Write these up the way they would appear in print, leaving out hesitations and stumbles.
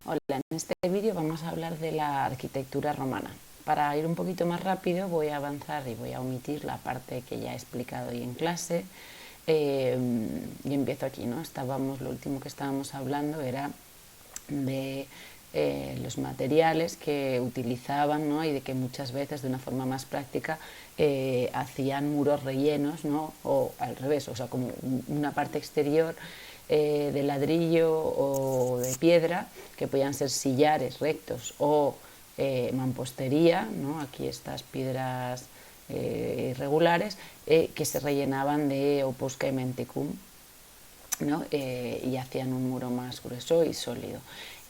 Hola, en este vídeo vamos a hablar de la arquitectura romana. Para ir un poquito más rápido voy a avanzar y voy a omitir la parte que ya he explicado hoy en clase y empiezo aquí, ¿no? Lo último que estábamos hablando era de los materiales que utilizaban, ¿no? Y de que muchas veces de una forma más práctica hacían muros rellenos, ¿no? O al revés, o sea, como una parte exterior de ladrillo o de piedra, que podían ser sillares rectos o mampostería, ¿no? Aquí estas piedras irregulares que se rellenaban de opus caementicum, ¿no? Y hacían un muro más grueso y sólido.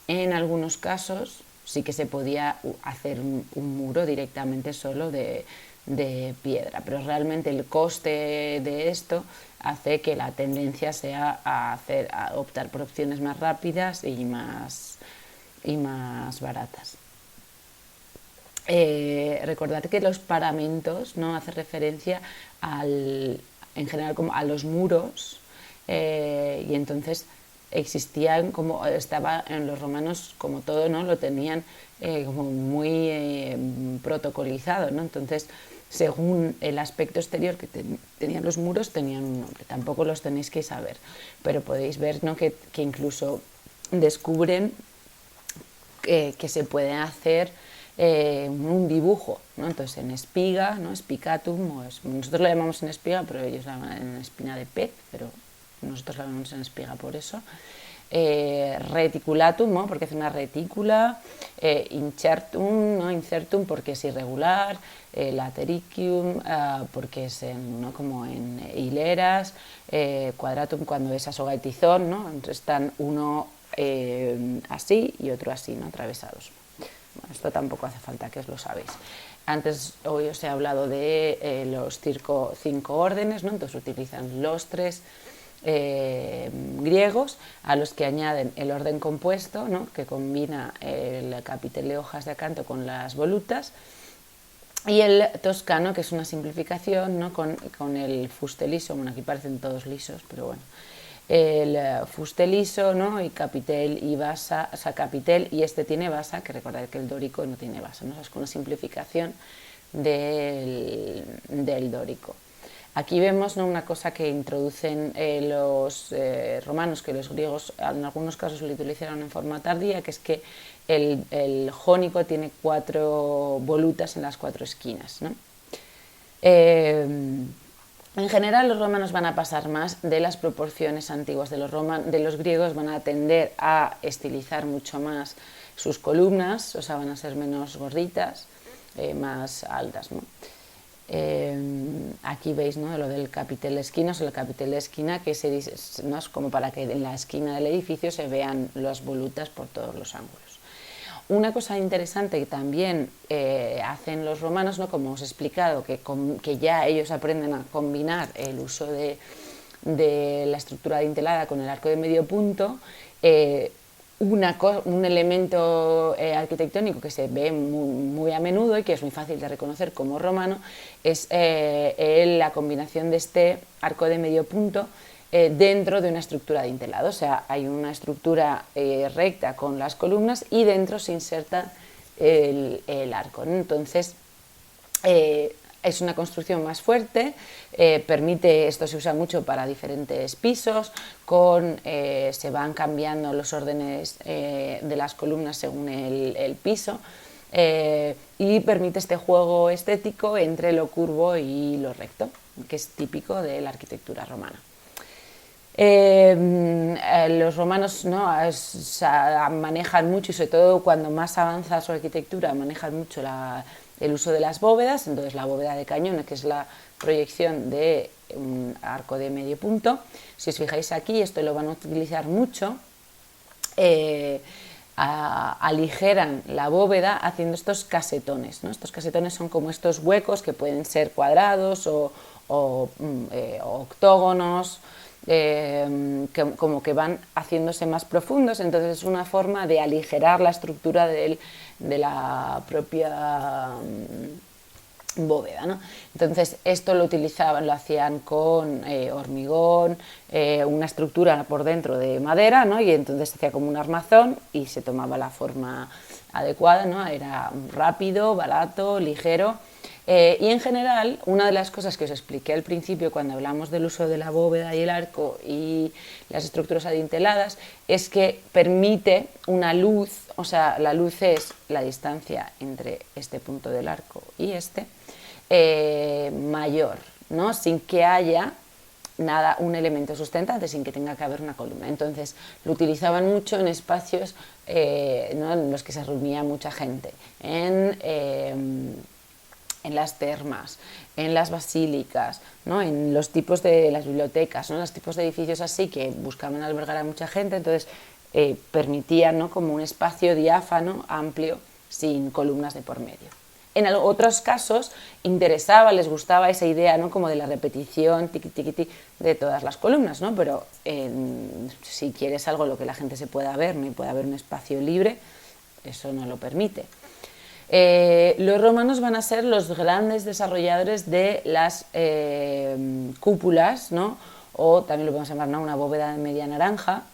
En algunos casos sí que se podía hacer un muro directamente solo de piedra, pero realmente el coste de esto hace que la tendencia sea a optar por opciones más rápidas y más baratas. Recordad que los paramentos, ¿no? Hace referencia en general como a los muros, y entonces existían, como estaba en los romanos, como todo, ¿no? Lo tenían como muy protocolizado, ¿no? Entonces, según el aspecto exterior que tenían los muros, tenían un nombre. Tampoco los tenéis que saber, pero podéis ver, ¿no? que incluso descubren que se puede hacer un dibujo, ¿no? Entonces en espiga, ¿no? Spicatum, nosotros lo llamamos en espiga, pero ellos la llaman en espina de pez, pero nosotros la llamamos en espiga por eso. Reticulatum, ¿no? Porque es una retícula, incertum, ¿no? Incertum porque es irregular, latericium porque es ¿no? como en hileras, quadratum cuando es asogatizón, ¿no? Entonces están uno así y otro así, ¿no? Atravesados. Bueno, esto tampoco hace falta que os lo sabéis. Antes hoy os he hablado de los cinco órdenes, ¿no? Entonces utilizan los tres griegos, a los que añaden el orden compuesto, ¿no? Que combina el capitel de hojas de acanto con las volutas, y el toscano, que es una simplificación, ¿no? con el fuste liso. Bueno, aquí parecen todos lisos, pero bueno, el fuste liso, ¿no? Y capitel y basa, o sea, capitel y este tiene basa, que recordad que el dórico no tiene basa, ¿no? O sea, es una simplificación del dórico. Aquí vemos, ¿no? Una cosa que introducen los romanos, que los griegos en algunos casos lo utilizaron en forma tardía, que es que el jónico tiene 4 volutas en las 4 esquinas, ¿no? En general los romanos van a pasar más de las proporciones antiguas de los griegos, van a tender a estilizar mucho más sus columnas, o sea, van a ser menos gorditas, más altas, ¿no? Aquí veis, ¿no? Lo del capitel de esquina, o sea, el capitel de esquina que ¿no? Es como para que en la esquina del edificio se vean las volutas por todos los ángulos. Una cosa interesante que también hacen los romanos, ¿no? Como os he explicado, que ya ellos aprenden a combinar el uso de la estructura dintelada con el arco de medio punto, un elemento arquitectónico que se ve muy a menudo y que es muy fácil de reconocer como romano es la combinación de este arco de medio punto dentro de una estructura dintelada. O sea, hay una estructura recta con las columnas y dentro se inserta el arco, ¿no? Entonces es una construcción más fuerte, esto se usa mucho para diferentes pisos, se van cambiando los órdenes de las columnas según el piso, y permite este juego estético entre lo curvo y lo recto, que es típico de la arquitectura romana. Los romanos, ¿no? Manejan mucho, y sobre todo cuando más avanza su arquitectura, manejan mucho el uso de las bóvedas. Entonces la bóveda de cañón, que es la proyección de un arco de medio punto, si os fijáis aquí, esto lo van a utilizar mucho, aligeran la bóveda haciendo estos casetones, ¿no? Estos casetones son como estos huecos que pueden ser cuadrados o octógonos, como que van haciéndose más profundos. Entonces es una forma de aligerar la estructura de la propia bóveda, ¿no? Entonces esto lo utilizaban, lo hacían con hormigón, una estructura por dentro de madera, ¿no? Y entonces se hacía como un armazón y se tomaba la forma adecuada, ¿no? Era rápido, barato, ligero. Y en general, una de las cosas que os expliqué al principio cuando hablamos del uso de la bóveda y el arco y las estructuras adinteladas es que permite una luz, o sea, la luz es la distancia entre este punto del arco y este, mayor, ¿no? Sin que haya nada, un elemento sustentante, sin que tenga que haber una columna. Entonces lo utilizaban mucho en espacios ¿no? en los que se reunía mucha gente, en las termas, en las basílicas, ¿no? En los tipos de las bibliotecas, ¿no? Los tipos de edificios así que buscaban albergar a mucha gente, entonces permitían, ¿no? como un espacio diáfano, amplio, sin columnas de por medio. En otros casos interesaba, les gustaba esa idea, ¿no? como de la repetición tiqui, tiqui, tiqui, de todas las columnas, ¿no? Pero si quieres algo en lo que la gente se pueda ver, ¿no? y pueda haber un espacio libre, eso no lo permite. Los romanos van a ser los grandes desarrolladores de las cúpulas, ¿no? o también lo podemos llamar, ¿no? una bóveda de media naranja.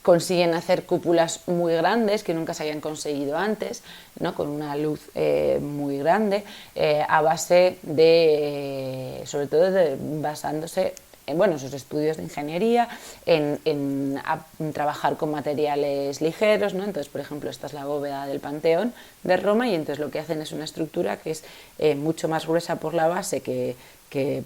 Consiguen hacer cúpulas muy grandes que nunca se habían conseguido antes, ¿no? con una luz muy grande, a base de, sobre todo basándose en sus estudios de ingeniería, en trabajar con materiales ligeros, ¿no? Entonces, por ejemplo, esta es la bóveda del Panteón de Roma y entonces lo que hacen es una estructura que es mucho más gruesa por la base que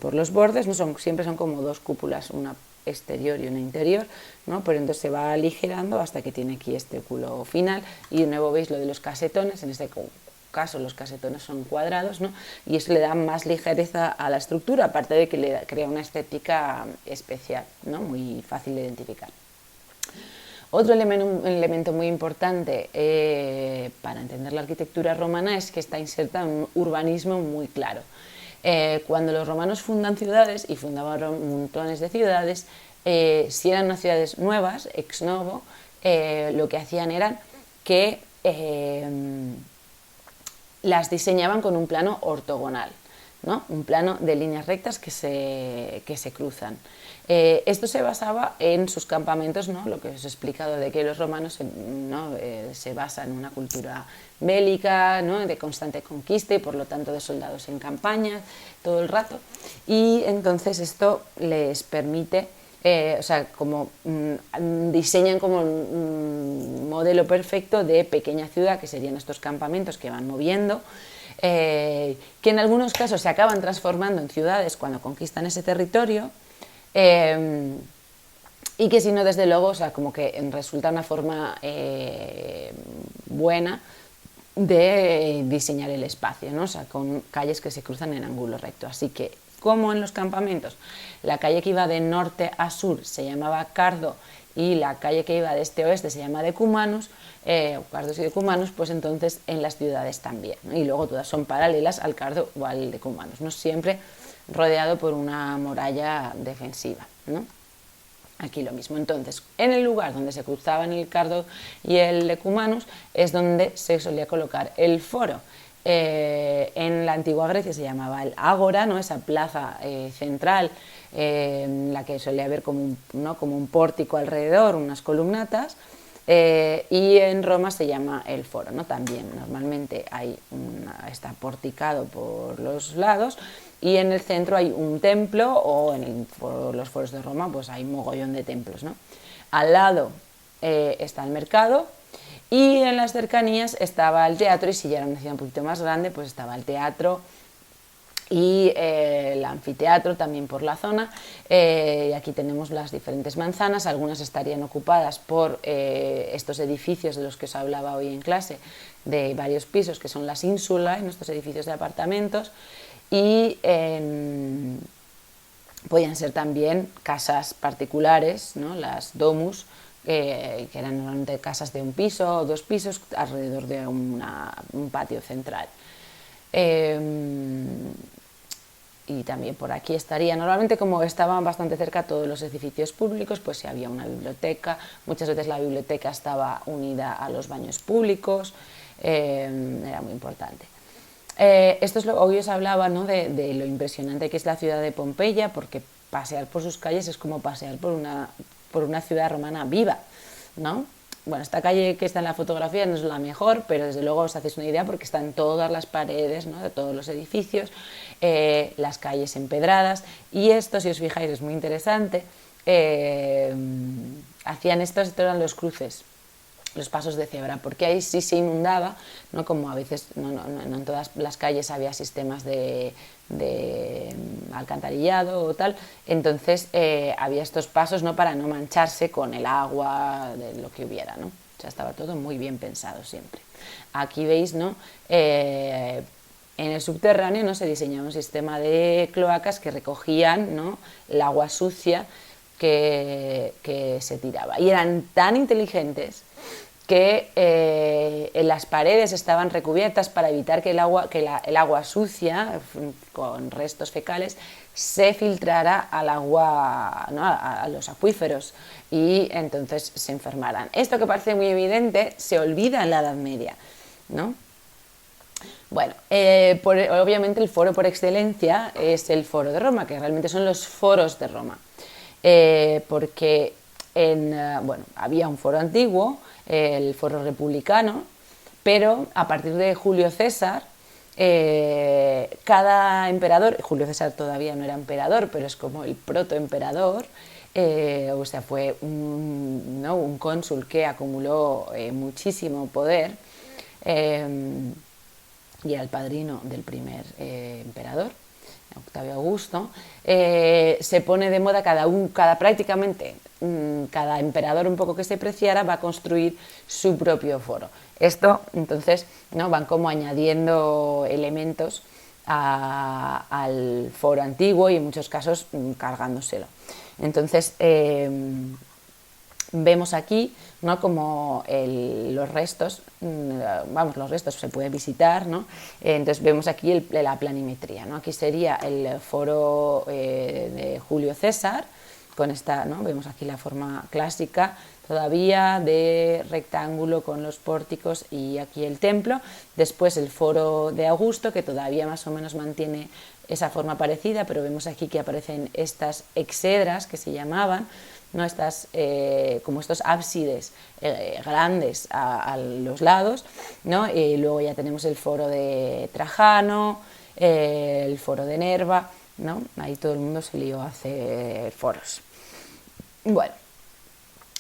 por los bordes, ¿no? Siempre son como dos cúpulas, una exterior y una interior, ¿no? Pero entonces se va aligerando hasta que tiene aquí este culo final y de nuevo veis lo de los casetones, en este caso los casetones son cuadrados, ¿no? y eso le da más ligereza a la estructura, aparte de que le crea una estética especial, ¿no? muy fácil de identificar. Otro elemento muy importante para entender la arquitectura romana es que está inserta en un urbanismo muy claro. Cuando los romanos fundan ciudades, y fundaban montones de ciudades, si eran unas ciudades nuevas, ex novo, lo que hacían era que las diseñaban con un plano ortogonal, ¿no? un plano de líneas rectas que se cruzan. Esto se basaba en sus campamentos, ¿no? lo que os he explicado de que los romanos se basan en una cultura bélica, ¿no? de constante conquista y por lo tanto de soldados en campaña todo el rato, y entonces esto les permite diseñan como un modelo perfecto de pequeña ciudad, que serían estos campamentos que van moviendo, que en algunos casos se acaban transformando en ciudades cuando conquistan ese territorio, y que si no, desde luego, como que resulta una forma buena de diseñar el espacio, ¿no? con calles que se cruzan en ángulo recto. Así que, como en los campamentos, la calle que iba de norte a sur se llamaba Cardo y la calle que iba de este a oeste se llama Decumanus, Cardos y Decumanus, pues entonces en las ciudades también, ¿no? y luego todas son paralelas al Cardo o al Decumanus, ¿no? siempre rodeado por una muralla defensiva, ¿no? Aquí lo mismo. Entonces, en el lugar donde se cruzaban el Cardo y el Decumanus es donde se solía colocar el foro. En la antigua Grecia se llamaba el ágora, ¿no? esa plaza central en la que solía haber como un pórtico alrededor, unas columnatas, y en Roma se llama el foro, ¿no? También normalmente está porticado por los lados y en el centro hay un templo, o en los foros de Roma pues hay mogollón de templos, ¿no? Al lado está el mercado y en las cercanías estaba el teatro, y si ya era una ciudad un poquito más grande pues estaba el teatro y el anfiteatro también por la zona. Y aquí tenemos las diferentes manzanas, algunas estarían ocupadas por estos edificios de los que os hablaba hoy en clase, de varios pisos, que son las ínsula, en estos edificios de apartamentos, y podían ser también casas particulares, ¿no? las domus, que eran normalmente casas de un piso o dos pisos alrededor de un patio central. Y también por aquí estaría, normalmente como estaban bastante cerca todos los edificios públicos, pues si había una biblioteca, muchas veces la biblioteca estaba unida a los baños públicos, era muy importante. Esto es hoy os hablaba, ¿no?, de lo impresionante que es la ciudad de Pompeya, porque pasear por sus calles es como pasear por una ciudad romana viva, ¿no? Bueno, esta calle que está en la fotografía no es la mejor, pero desde luego os hacéis una idea porque están todas las paredes, ¿no?, de todos los edificios, las calles empedradas, y esto, si os fijáis, es muy interesante. Hacían estos eran los cruces, los pasos de cebra, porque ahí sí se inundaba, ¿no?, como a veces no en todas las calles había sistemas de alcantarillado o tal, entonces había estos pasos, ¿no?, para no mancharse con el agua de lo que hubiera, ¿no? O sea, estaba todo muy bien pensado siempre. Aquí veis, ¿no?, en el subterráneo, ¿no?, se diseñaba un sistema de cloacas que recogían, ¿no?, el agua sucia que se tiraba. Y eran tan inteligentes que en las paredes estaban recubiertas para evitar que el agua sucia, con restos fecales, se filtrara al agua, ¿no?, a los acuíferos, y entonces se enfermaran. Esto, que parece muy evidente, se olvida en la Edad Media, ¿no? Bueno, obviamente el foro por excelencia es el Foro de Roma, que realmente son los foros de Roma, porque bueno, había un foro antiguo, el foro republicano, pero a partir de Julio César, cada emperador, Julio César todavía no era emperador, pero es como el protoemperador, o sea, fue ¿no?, un cónsul que acumuló muchísimo poder, y era el padrino del primer emperador, Octavio Augusto. Se pone de moda prácticamente cada emperador un poco que se preciara va a construir su propio foro. Esto, entonces, ¿no?, van como añadiendo elementos al foro antiguo y en muchos casos cargándoselo. Entonces, vemos aquí, ¿no?, como los restos, los restos se pueden visitar, ¿no? Entonces vemos aquí la planimetría, ¿no? Aquí sería el foro de Julio César, con esta, ¿no?, vemos aquí la forma clásica todavía de rectángulo con los pórticos, y aquí el templo. Después el foro de Augusto, que todavía más o menos mantiene esa forma parecida, pero vemos aquí que aparecen estas exedras que se llamaban, ¿no?, como estos ábsides grandes a los lados, ¿no? Y luego ya tenemos el foro de Trajano, el foro de Nerva, ¿no? Ahí todo el mundo se lió a hacer foros. Bueno,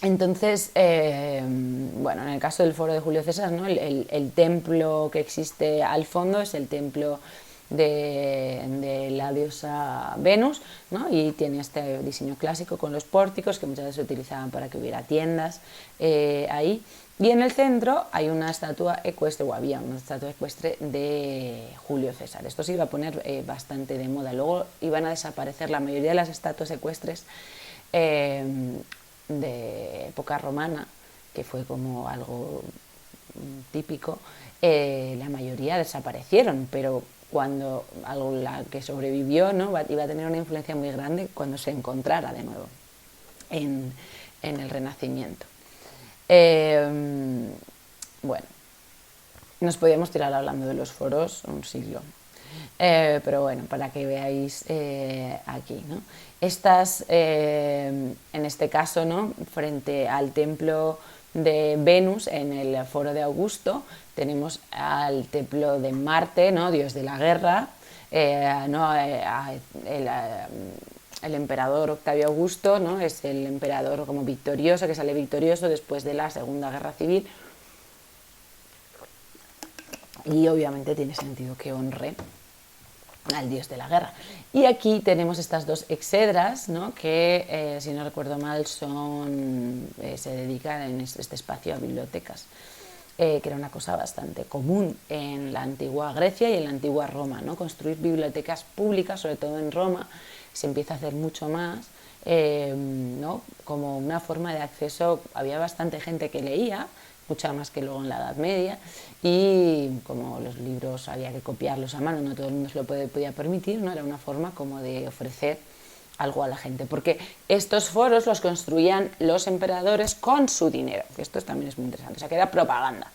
entonces, bueno, en el caso del foro de Julio César, ¿no?, el templo que existe al fondo es el templo de la diosa Venus, ¿no?, y tiene este diseño clásico con los pórticos que muchas veces se utilizaban para que hubiera tiendas ahí. Y en el centro hay una estatua ecuestre, o había una estatua ecuestre de Julio César. Esto se iba a poner bastante de moda. Luego iban a desaparecer la mayoría de las estatuas ecuestres de época romana, que fue como algo típico. La mayoría desaparecieron, pero cuando la que sobrevivió, ¿no?, iba a tener una influencia muy grande cuando se encontrara de nuevo en el Renacimiento. Bueno, nos podíamos tirar hablando de los foros un siglo, pero bueno, para que veáis aquí, ¿no? Estas, en este caso, ¿no?, frente al templo de Venus, en el foro de Augusto, tenemos al templo de Marte, ¿no?, dios de la guerra, ¿no? El emperador Octavio Augusto, ¿no?, es el emperador como victorioso, que sale victorioso después de la Segunda Guerra Civil, y obviamente tiene sentido que honre al dios de la guerra. Y aquí tenemos estas dos exedras, ¿no?, que, si no recuerdo mal, se dedican en este espacio a bibliotecas, que era una cosa bastante común en la antigua Grecia y en la antigua Roma, ¿no?, construir bibliotecas públicas, sobre todo en Roma, se empieza a hacer mucho más, ¿no?, como una forma de acceso. Había bastante gente que leía, mucha más que luego en la Edad Media, y como los libros había que copiarlos a mano, no todo el mundo se lo podía permitir, ¿no?, era una forma como de ofrecer algo a la gente, porque estos foros los construían los emperadores con su dinero, que esto también es muy interesante, o sea, que era propaganda.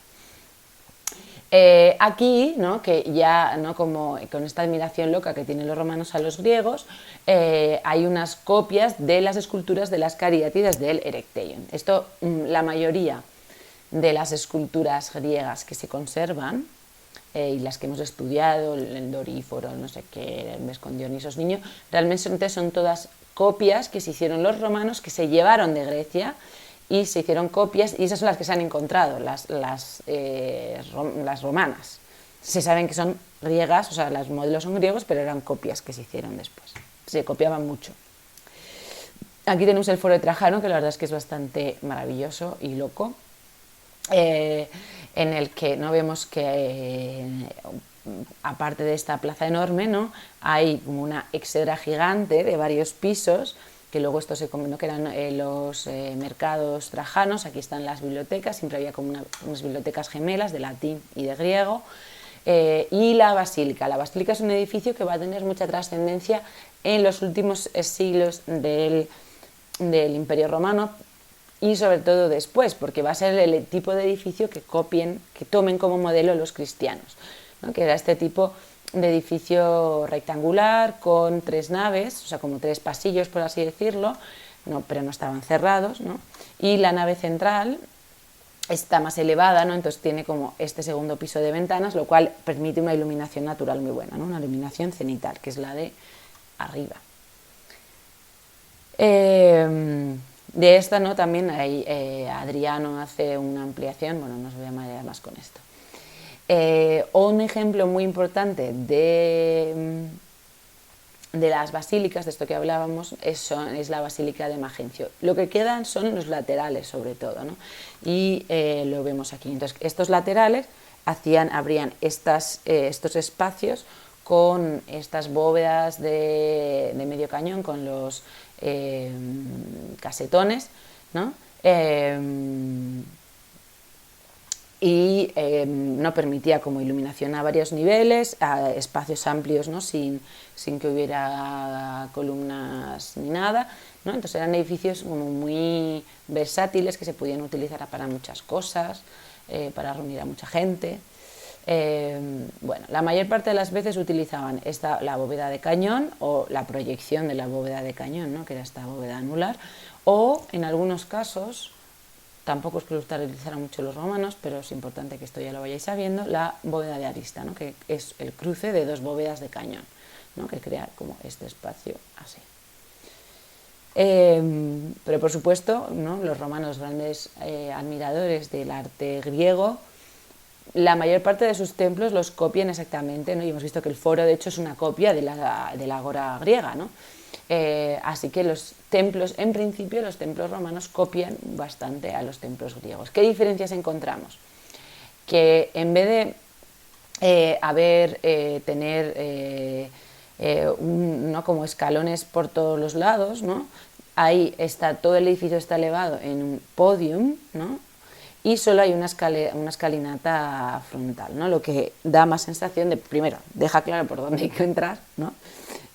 Aquí, ¿no? Que ya, ¿no? Como con esta admiración loca que tienen los romanos a los griegos, hay unas copias de las esculturas de las cariátides del Erechtheion. Esto, la mayoría de las esculturas griegas que se conservan, y las que hemos estudiado, el Doríforo, no sé qué, el con Dionisos Niño, realmente son todas copias que se hicieron los romanos, que se llevaron de Grecia y se hicieron copias, y esas son las que se han encontrado, las romanas. Se saben que son griegas, o sea, los modelos son griegos, pero eran copias que se hicieron después. Se copiaban mucho. Aquí tenemos el Foro de Trajano, que la verdad es que es bastante maravilloso y loco, en el que no vemos que, aparte de esta plaza enorme, ¿no? Hay como una exedra gigante de varios pisos, que luego esto se combinó, que eran los mercados trajanos. Aquí están las bibliotecas, siempre había como unas bibliotecas gemelas de latín y de griego, y la basílica. La basílica es un edificio que va a tener mucha trascendencia en los últimos siglos del Imperio Romano, y sobre todo después, porque va a ser el tipo de edificio que copien, que tomen como modelo los cristianos, ¿no? Que era este tipo de edificio rectangular con 3 naves, o sea, como 3 pasillos, por así decirlo, no, pero no estaban cerrados, ¿no? Y la nave central está más elevada, ¿no? Entonces tiene como este segundo piso de ventanas, lo cual permite una iluminación natural muy buena, ¿no? Una iluminación cenital, que es la de arriba. De esta, ¿no? También hay, Adriano hace una ampliación, bueno, no os voy a marear más con esto. Un ejemplo muy importante de las basílicas, de esto que hablábamos, es la basílica de Magencio. Lo que quedan son los laterales, sobre todo, ¿no? Y lo vemos aquí. Entonces, estos laterales abrían estos espacios con estas bóvedas de medio cañón, con los casetones, ¿no? Y no permitía como iluminación a varios niveles, a espacios amplios, ¿no? sin que hubiera columnas ni nada, ¿no? Entonces eran edificios como muy versátiles, que se podían utilizar para muchas cosas, para reunir a mucha gente. Bueno, la mayor parte de las veces utilizaban la bóveda de cañón o la proyección de la bóveda de cañón, ¿no? Que era esta bóveda anular, o en algunos casos, tampoco es que lo utilizaran mucho los romanos, pero es importante que esto ya lo vayáis sabiendo, la bóveda de arista, ¿no? Que es el cruce de 2 bóvedas de cañón, ¿no? Que crea como este espacio así. Pero por supuesto, ¿no? Los romanos, grandes admiradores del arte griego, la mayor parte de sus templos los copian exactamente, ¿no? Y hemos visto que el foro, de hecho, es una copia de la ágora griega, ¿no? Así que los templos, en principio, los templos romanos copian bastante a los templos griegos. ¿Qué diferencias encontramos? Que en vez de tener ¿no? como escalones por todos los lados, ¿no? Ahí todo el edificio está elevado en un podium, ¿no? Y solo hay una escalinata frontal, ¿no? Lo que da más sensación de, primero, deja claro por dónde hay que entrar, ¿no?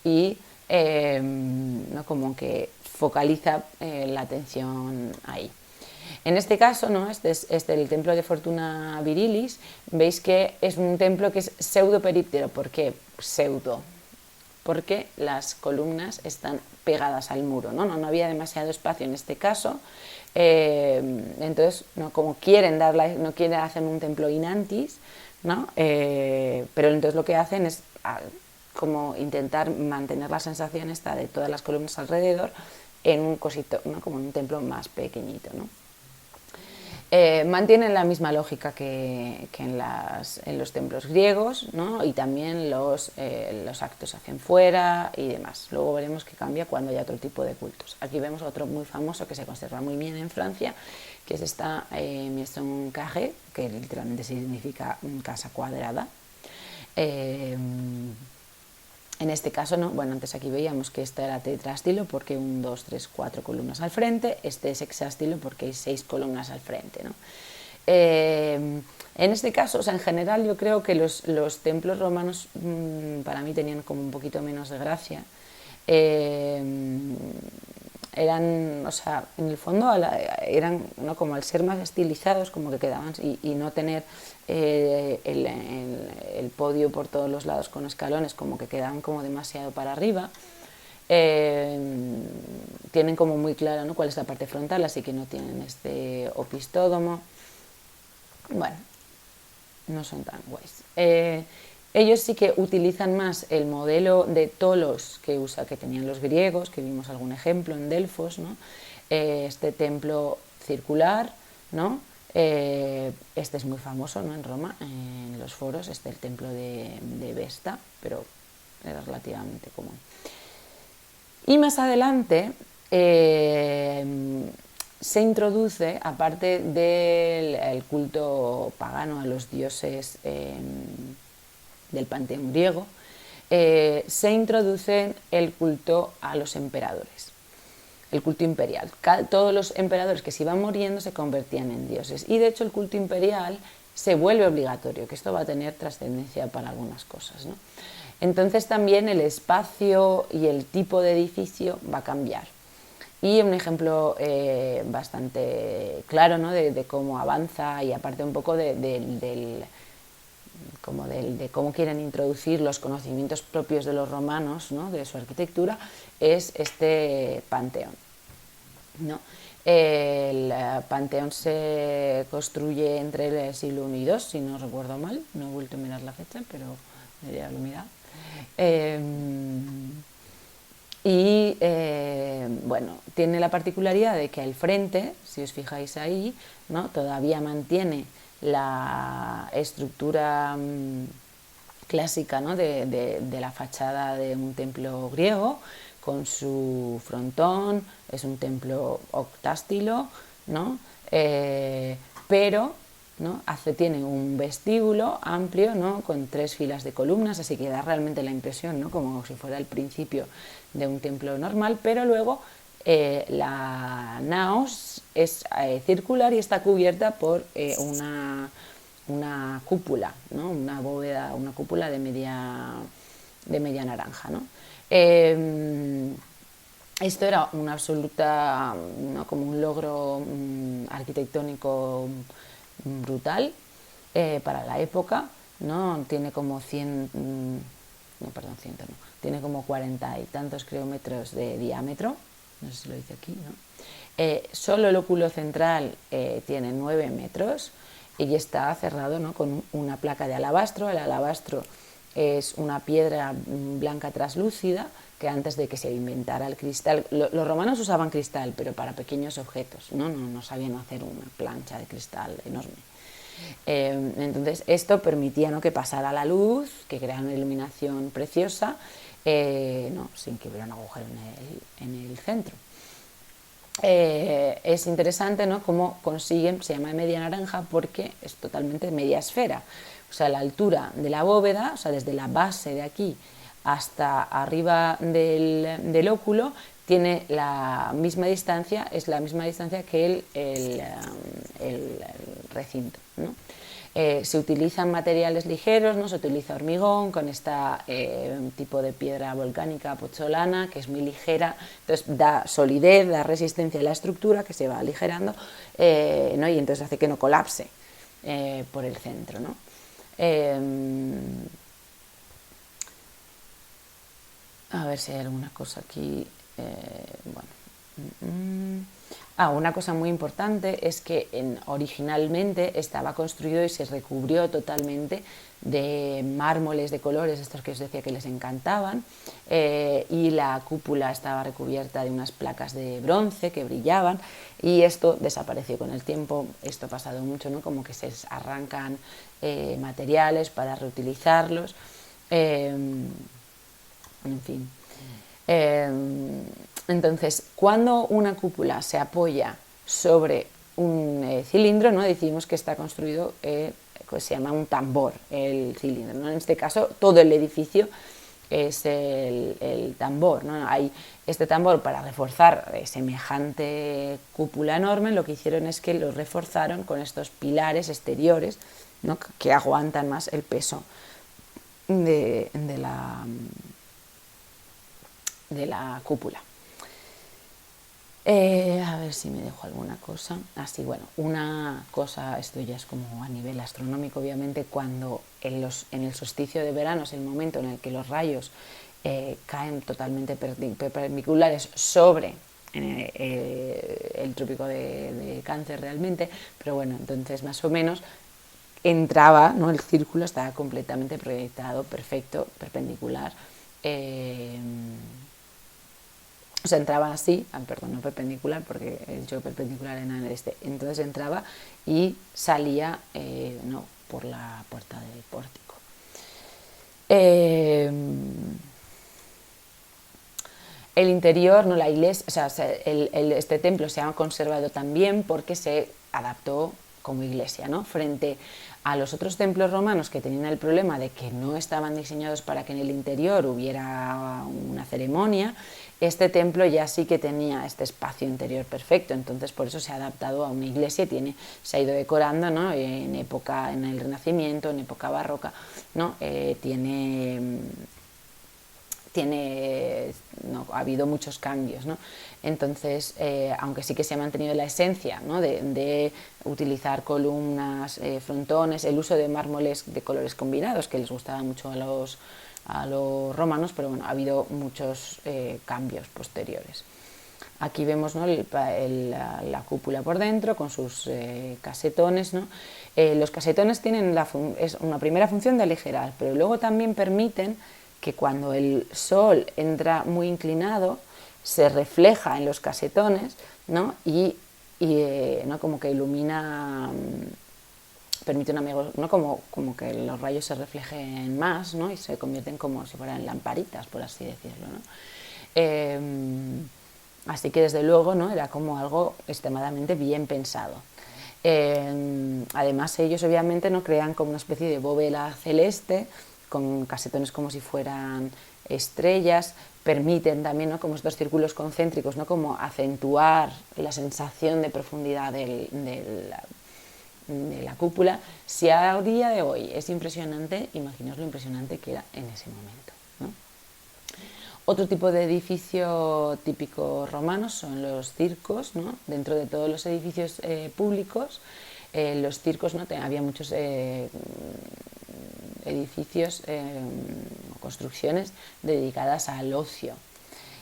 Y ¿no? como que focaliza la atención ahí. En este caso, ¿no? Este es el templo de Fortuna Virilis. Veis que es un templo que es pseudo-períptero. ¿Por qué pseudo? Porque las columnas están pegadas al muro, ¿no? No había demasiado espacio en este caso. Entonces, ¿no? Como no quieren hacer un templo in antis, ¿no? Pero entonces lo que hacen es como intentar mantener la sensación esta de todas las columnas alrededor en un cosito, ¿no? Como en un templo más pequeñito, ¿no? Mantienen la misma lógica que en los templos griegos, ¿no? Y también los actos hacia fuera y demás. Luego veremos que cambia cuando haya otro tipo de cultos. Aquí vemos otro muy famoso que se conserva muy bien en Francia, que es esta maison carrée, que literalmente significa casa cuadrada. En este caso, ¿no? Bueno, antes aquí veíamos que este era tetrastilo porque 1, 2, 3, 4 columnas al frente, este es hexástilo porque hay 6 columnas al frente, ¿no? En este caso, o sea, en general yo creo que los templos romanos para mí tenían como un poquito menos de gracia. eran, o sea, en el fondo eran, ¿no? Como al ser más estilizados, como que quedaban, y no tener el podio por todos los lados con escalones, como que quedaban como demasiado para arriba. Tienen como muy claro, ¿no?, cuál es la parte frontal, así que no tienen este opistódomo. Bueno, no son tan guays. Ellos sí que utilizan más el modelo de tolos que tenían los griegos, que vimos algún ejemplo en Delfos, ¿no? Este templo circular, ¿no? Este es muy famoso, ¿no?, en Roma, en los foros, el templo de Vesta, pero era relativamente común. Y más adelante se introduce, aparte del culto pagano a los dioses del panteón griego, se introduce el culto a los emperadores, el culto imperial. Todos los emperadores que se iban muriendo se convertían en dioses, y de hecho el culto imperial se vuelve obligatorio, que esto va a tener trascendencia para algunas cosas, ¿no? Entonces también el espacio y el tipo de edificio va a cambiar. Y un ejemplo bastante claro, ¿no?, de cómo avanza, y aparte un poco de cómo quieren introducir los conocimientos propios de los romanos, ¿no?, de su arquitectura, es este panteón, ¿no? El panteón se construye entre el siglo I y II, si no recuerdo mal, no he vuelto a mirar la fecha, pero debería haberlo mirado. Bueno, tiene la particularidad de que al frente, si os fijáis ahí, ¿no?, todavía mantiene la estructura clásica, ¿no?, de la fachada de un templo griego, con su frontón. Es un templo octástilo, ¿no? Pero, ¿no?, tiene un vestíbulo amplio, ¿no?, con 3 filas de columnas, así que da realmente la impresión, ¿no?, como si fuera el principio de un templo normal, pero luego la naos es circular y está cubierta por una cúpula, ¿no?, una bóveda, una cúpula de media naranja, ¿no? Esto era una absoluta, ¿no?, como un logro arquitectónico brutal para la época, ¿no? Tiene como 100, no, perdón, 100 no, tiene como 40 y tantos, creo, metros de diámetro, no sé si lo dice aquí, ¿no? Solo el óculo central tiene 9 metros y está cerrado, ¿no?, con una placa de alabastro. El alabastro es una piedra blanca traslúcida que antes de que se inventara el cristal, los romanos usaban cristal, pero para pequeños objetos, no sabían hacer una plancha de cristal enorme. Entonces esto permitía, ¿no?, que pasara la luz, que creara una iluminación preciosa, no, sin que hubiera un agujero en el centro. Es interesante, ¿no?, cómo consiguen, se llama media naranja porque es totalmente media esfera, o sea, la altura de la bóveda, o sea, desde la base de aquí hasta arriba del óculo, tiene la misma distancia, es la misma distancia que el recinto, ¿no? Se utilizan materiales ligeros, ¿no? Se utiliza hormigón con este tipo de piedra volcánica pozzolana, que es muy ligera, entonces da solidez, da resistencia a la estructura, que se va aligerando, ¿no?, y entonces hace que no colapse por el centro, ¿no? A ver si hay alguna cosa aquí. Bueno. Una cosa muy importante es que originalmente estaba construido y se recubrió totalmente de mármoles de colores, estos que os decía que les encantaban, y la cúpula estaba recubierta de unas placas de bronce que brillaban, y esto desapareció con el tiempo. Esto ha pasado mucho, ¿no?, como que se arrancan materiales para reutilizarlos, en fin. Entonces, cuando una cúpula se apoya sobre un cilindro, ¿no?, decimos que está construido, pues se llama un tambor, el cilindro, ¿no? En este caso, todo el edificio es el tambor, ¿no? Hay este tambor para reforzar semejante cúpula enorme. Lo que hicieron es que lo reforzaron con estos pilares exteriores, ¿no?, que aguantan más el peso de la cúpula. A ver si me dejo alguna cosa. Así, bueno, una cosa, esto ya es como a nivel astronómico, obviamente, cuando en el solsticio de verano es el momento en el que los rayos caen totalmente perpendiculares sobre el trópico de Cáncer realmente, pero bueno, entonces más o menos entraba, ¿no? El círculo estaba completamente proyectado, perfecto, perpendicular. Eh, o sea, entraba así, perdón, no perpendicular, porque he dicho que perpendicular era en el este. Entonces entraba y salía, no, por la puerta del pórtico. El interior, no la iglesia, o sea, este templo se ha conservado también porque se adaptó como iglesia, ¿no? Frente a los otros templos romanos que tenían el problema de que no estaban diseñados para que en el interior hubiera una ceremonia, este templo ya sí que tenía este espacio interior perfecto, entonces por eso se ha adaptado a una iglesia y se ha ido decorando, ¿no? En el Renacimiento, en época barroca, ¿no? No, ha habido muchos cambios, ¿no? Entonces, aunque sí que se ha mantenido la esencia, ¿no? de utilizar columnas, frontones, el uso de mármoles de colores combinados, que les gustaba mucho a los romanos, pero bueno, ha habido muchos cambios posteriores. Aquí vemos, ¿no? La cúpula por dentro con sus casetones, ¿no? Los casetones tienen es una primera función de aligerar, pero luego también permiten que cuando el sol entra muy inclinado se refleja en los casetones, ¿no? ¿no? Como que ilumina, permite ¿no? como que los rayos se reflejen más, ¿no? Y se convierten como si fueran lamparitas, por así decirlo, ¿no? Así que desde luego, ¿no? Era como algo extremadamente bien pensado. Además ellos obviamente no crean como una especie de bóveda celeste con casetones como si fueran estrellas, permiten también, ¿no? Como estos círculos concéntricos, ¿no? Como acentuar la sensación de profundidad de la cúpula. Si a día de hoy es impresionante, imaginaos lo impresionante que era en ese momento, ¿no? Otro tipo de edificio típico romano son los circos, ¿no? Dentro de todos los edificios públicos, los circos, ¿no? Había muchos edificios o construcciones dedicadas al ocio.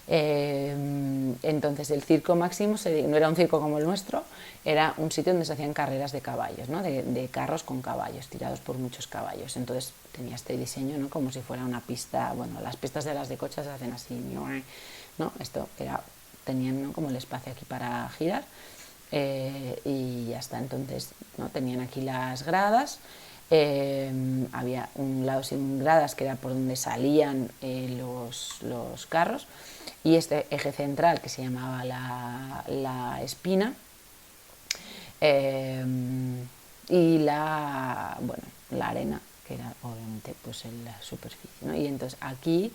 Entonces el circo máximo no era un circo como el nuestro, era un sitio donde se hacían carreras de caballos, ¿no? de carros con caballos, tirados por muchos caballos. Entonces tenía este diseño, ¿no? Como si fuera una pista, bueno, las pistas de las de coches se hacen así, ¿no? Esto tenían, ¿no? Como el espacio aquí para girar, y ya está. Entonces, ¿no? Tenían aquí las gradas. Había un lado sin gradas que era por donde salían los carros, y este eje central que se llamaba la espina, y la arena, que era obviamente pues la superficie, ¿no? Y entonces aquí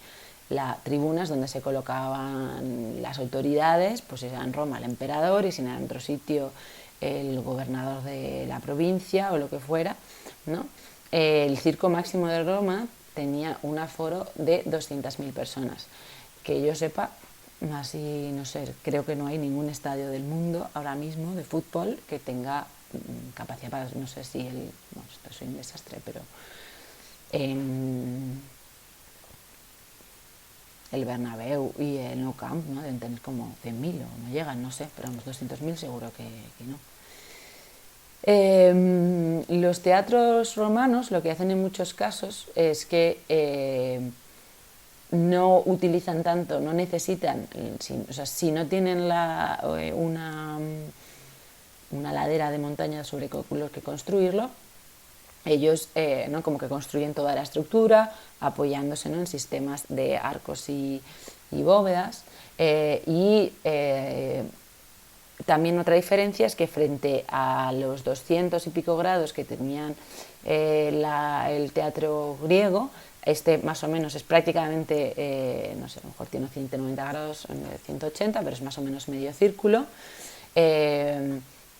la tribuna es donde se colocaban las autoridades, pues si era en Roma el emperador y si era en otro sitio el gobernador de la provincia o lo que fuera, ¿no? El circo máximo de Roma tenía un aforo de 200.000 personas. Que yo sepa, así no sé, creo que no hay ningún estadio del mundo ahora mismo de fútbol que tenga capacidad para, no sé si bueno, esto soy un desastre, pero el Bernabéu y el Nou Camp, ¿no? Deben tener como 100.000 o no llegan, no sé, pero unos 200.000 seguro que no. Los teatros romanos lo que hacen en muchos casos es que no utilizan tanto, no necesitan, o sea, si no tienen una ladera de montaña sobre los que construirlo, ellos ¿no? como que construyen toda la estructura apoyándose, ¿no? en sistemas de arcos y bóvedas, también otra diferencia es que frente a los 200 y pico grados que tenían el teatro griego, este más o menos es prácticamente, no sé, a lo mejor tiene 190 grados, 180, pero es más o menos medio círculo.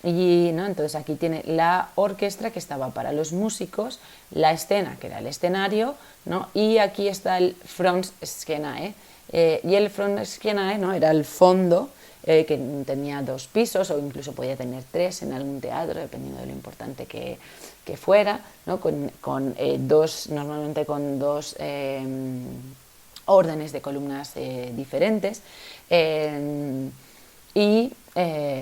¿No? Entonces aquí tiene la orquesta que estaba para los músicos, la escena que era el escenario, ¿no? Y aquí está el front scenae, y el front scenae, ¿no? Era el fondo que tenía 2 pisos o incluso podía tener 3 en algún teatro, dependiendo de lo importante que fuera, ¿no? Normalmente con 2 órdenes de columnas diferentes.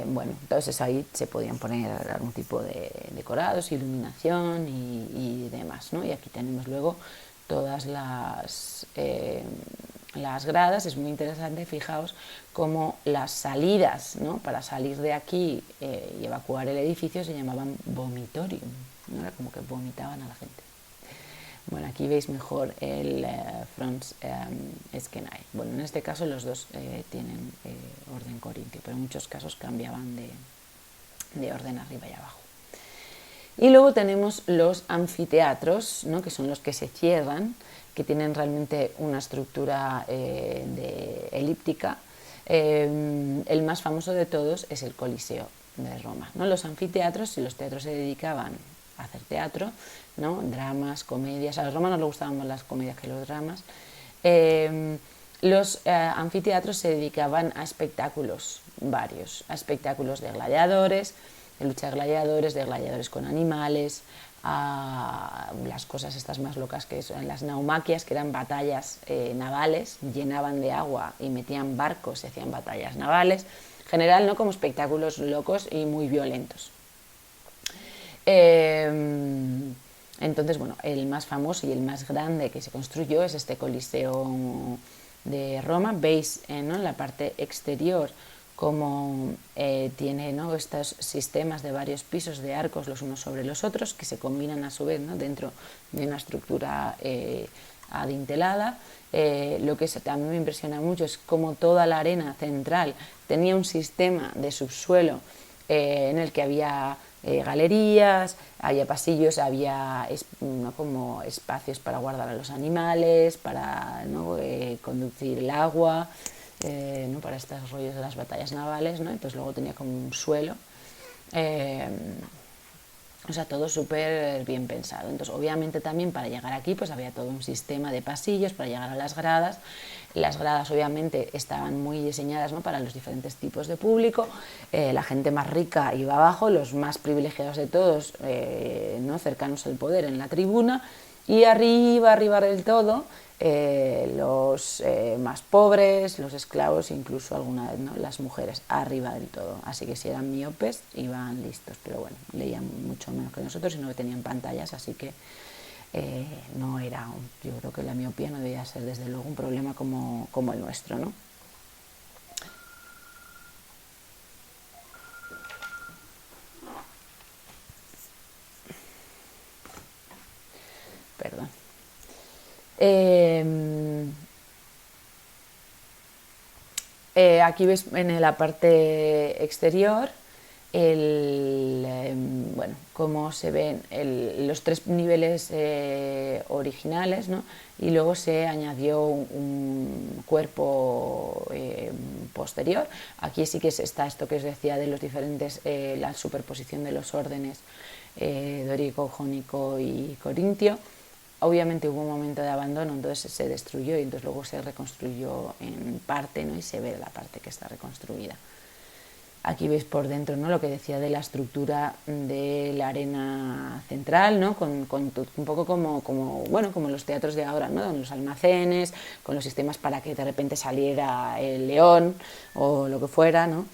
Bueno, entonces ahí se podían poner algún tipo de decorados, iluminación y demás, ¿no? Y aquí tenemos luego todas las gradas. Es muy interesante, fijaos cómo las salidas, ¿no? Para salir de aquí y evacuar el edificio se llamaban vomitorium, ¿no? Era como que vomitaban a la gente. Bueno, aquí veis mejor el Franz Eskenay. Bueno, en este caso los dos tienen orden corintio, pero en muchos casos cambiaban de orden arriba y abajo. Y luego tenemos los anfiteatros, ¿no? Que son los que se cierran, que tienen realmente una estructura elíptica. El más famoso de todos es el Coliseo de Roma, ¿no? Los anfiteatros, si los teatros se dedicaban a hacer teatro, ¿no? Dramas, comedias. A los romanos les gustaban más las comedias que los dramas. Los anfiteatros se dedicaban a espectáculos varios, a espectáculos de gladiadores, de lucha de gladiadores con animales, a las cosas estas más locas que son las naumaquias, que eran batallas navales, llenaban de agua y metían barcos y hacían batallas navales, en general, ¿no? Como espectáculos locos y muy violentos. Entonces, bueno, el más famoso y el más grande que se construyó es este Coliseo de Roma. Veis, ¿no? En la parte exterior cómo tiene, ¿no? Estos sistemas de varios pisos de arcos los unos sobre los otros que se combinan a su vez, ¿no? Dentro de una estructura adintelada. Lo que también me impresiona mucho es cómo toda la arena central tenía un sistema de subsuelo en el que había galerías, había pasillos, había, ¿no? Como espacios para guardar a los animales, para, ¿no? Conducir el agua, ¿no? Para estos rollos de las batallas navales, ¿no? Entonces luego tenía como un suelo, o sea, todo súper bien pensado. Entonces, obviamente también para llegar aquí pues había todo un sistema de pasillos para llegar a las gradas. Las gradas obviamente estaban muy diseñadas, ¿no? Para los diferentes tipos de público. La gente más rica iba abajo, los más privilegiados de todos, ¿no? Cercanos al poder en la tribuna, y arriba del todo los más pobres, los esclavos, incluso alguna vez, ¿no? Las mujeres arriba del todo. Así que si eran miopes iban listos, pero bueno, leían mucho menos que nosotros y no tenían pantallas, así que no era, yo creo que la miopía no debía ser desde luego un problema como el nuestro, ¿no? Perdón. Aquí ves en la parte exterior bueno, cómo se ven los 3 niveles originales, ¿no? Y luego se añadió un cuerpo posterior. Aquí sí que está esto que os decía de los diferentes, la superposición de los órdenes dórico, jónico y corintio. Obviamente hubo un momento de abandono, entonces se destruyó y entonces luego se reconstruyó en parte, ¿no? Y se ve la parte que está reconstruida. Aquí veis por dentro, ¿no? Lo que decía de la estructura de la arena central, ¿no? Con un poco bueno, como los teatros de ahora, ¿no? Con los almacenes, con los sistemas para que de repente saliera el león o lo que fuera, ¿no?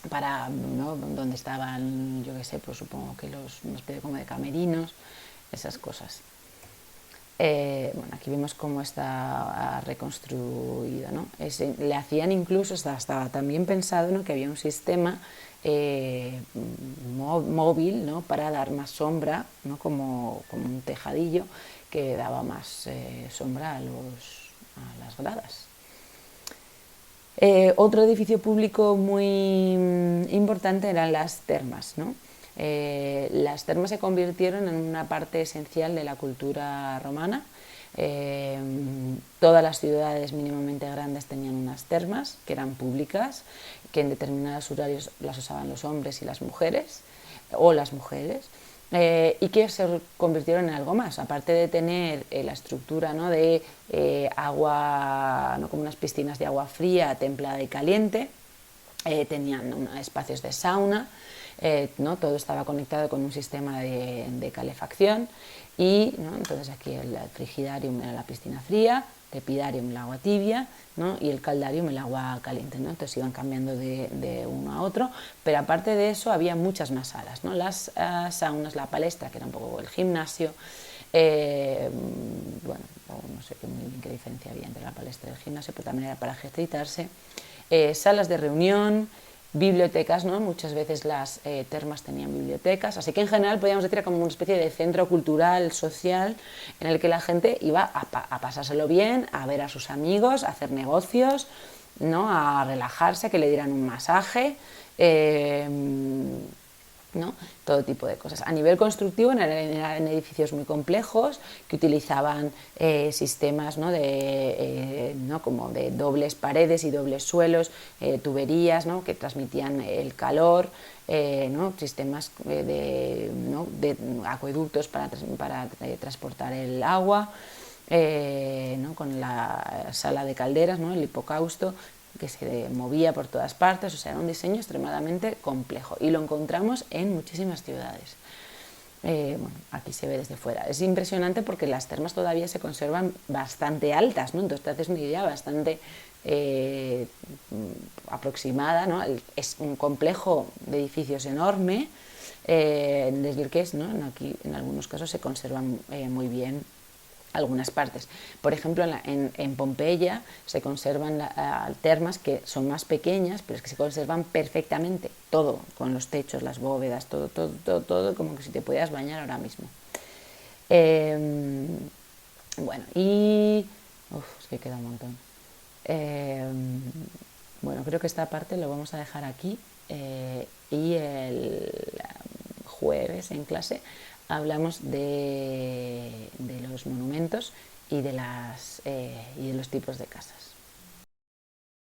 Para, ¿no? Donde estaban, yo qué sé, pues supongo que una especie como de camerinos, esas cosas. Bueno, aquí vemos cómo está reconstruido, ¿no? Le hacían incluso, estaba también pensado, ¿no? Que había un sistema móvil, ¿no? Para dar más sombra, ¿no? Como un tejadillo que daba más sombra a las gradas. Otro edificio público muy importante eran las termas, ¿no? Las termas se convirtieron en una parte esencial de la cultura romana. Todas las ciudades mínimamente grandes tenían unas termas que eran públicas, que en determinados horarios las usaban los hombres y las mujeres, o las mujeres. y que se convirtieron en algo más, aparte de tener la estructura, ¿no?, de agua, ¿no?, como unas piscinas de agua fría, templada y caliente. Tenían espacios de sauna, ¿no? Todo estaba conectado con un sistema de calefacción y, ¿no?, entonces aquí el frigidarium era la piscina fría, lepidarium el agua tibia, ¿no?, y el caldarium el agua caliente, ¿no? Entonces iban cambiando de uno a otro, pero aparte de eso había muchas más salas, ¿no? Las saunas, la palestra, que era un poco el gimnasio, bueno, no sé muy bien qué diferencia había entre la palestra y el gimnasio, pero también era para ejercitarse, salas de reunión, bibliotecas, ¿no? Muchas veces las termas tenían bibliotecas, así que en general podríamos decir como una especie de centro cultural, social, en el que la gente iba a pasárselo bien, a ver a sus amigos, a hacer negocios, ¿no?, a relajarse, a que le dieran un masaje, ¿no?, todo tipo de cosas. A nivel constructivo eran edificios muy complejos que utilizaban sistemas, ¿no?, ¿no?, como de dobles paredes y dobles suelos, tuberías, ¿no?, que transmitían el calor, ¿no?, sistemas ¿no?, de acueductos para transportar el agua, ¿no?, con la sala de calderas, ¿no?, el hipocausto, que se movía por todas partes, o sea, era un diseño extremadamente complejo y lo encontramos en muchísimas ciudades. Bueno, aquí se ve desde fuera. Es impresionante porque las termas todavía se conservan bastante altas, ¿no? Entonces te haces una idea bastante aproximada, ¿no? Es un complejo de edificios enorme, desde el que es, ¿no?, aquí en algunos casos se conservan muy bien algunas partes. Por ejemplo, en Pompeya se conservan termas que son más pequeñas, pero es que se conservan perfectamente todo, con los techos, las bóvedas, todo como que si te pudieras bañar ahora mismo. Bueno, y... es que queda un montón. Bueno, creo que esta parte lo vamos a dejar aquí y el jueves en clase hablamos de los monumentos y de los tipos de casas.